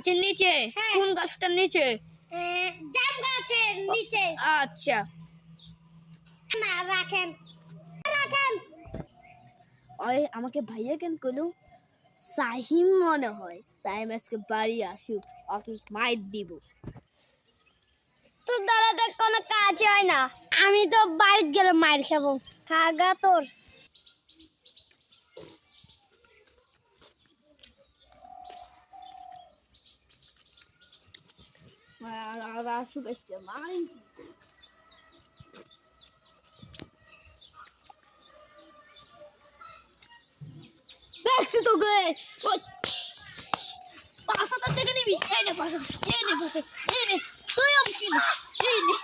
গাছের নিচে? কোন গাছটার নিচে? জাম গাছের নিচে। আচ্ছা না রাখেন রাখেন। ওই আমাকে ভাইয়া কেন কইলো? সাহিম মনে হয়, সাহিম আজকে বাড়ি আসুক, ওকে মাইর দিব। তোর দ্বারা তো কোনো কাজ হয় না, আমি তো বাড়িতে গেলে মার খাবো। খাগা তোর আর আসুক আজকে মাই। দেখছি তোকে 5,000 টাকা নিবি? এই নে 5,000, এই নে 5,000, এই নে তুই অবশ্যই এই নে।